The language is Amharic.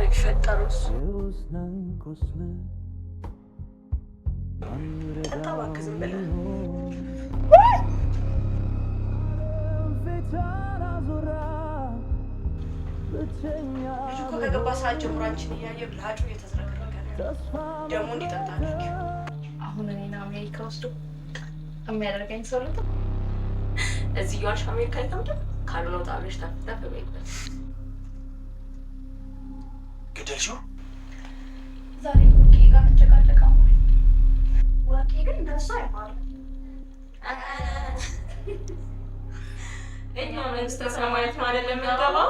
የሚፈጠሩስ? እባክህ ዝም ብለህ ልጁ እኮ ከገባ ሰዓት ጀምሮ አንቺን እያየ ብልሃጩ እየተዝረከረከ ነው። ደግሞ እንዲጠጣ አድርጊ። አሁን እኔን አሜሪካ ወስዶ የሚያደርገኝ ሰው ልጥ እዚህ እያልሽ አሜሪካ አይከብድም። ካልሆነ ወጣ ብለሽ ተፍ በይበት። ገደልሽው? ዛሬ ወርቄ ጋር መጨቃጨቃ ነው። ወርቄ ግን እንደሱ አይባልም። እኛ መንግስተ ሰማያት ነው አይደለም የምንገባው?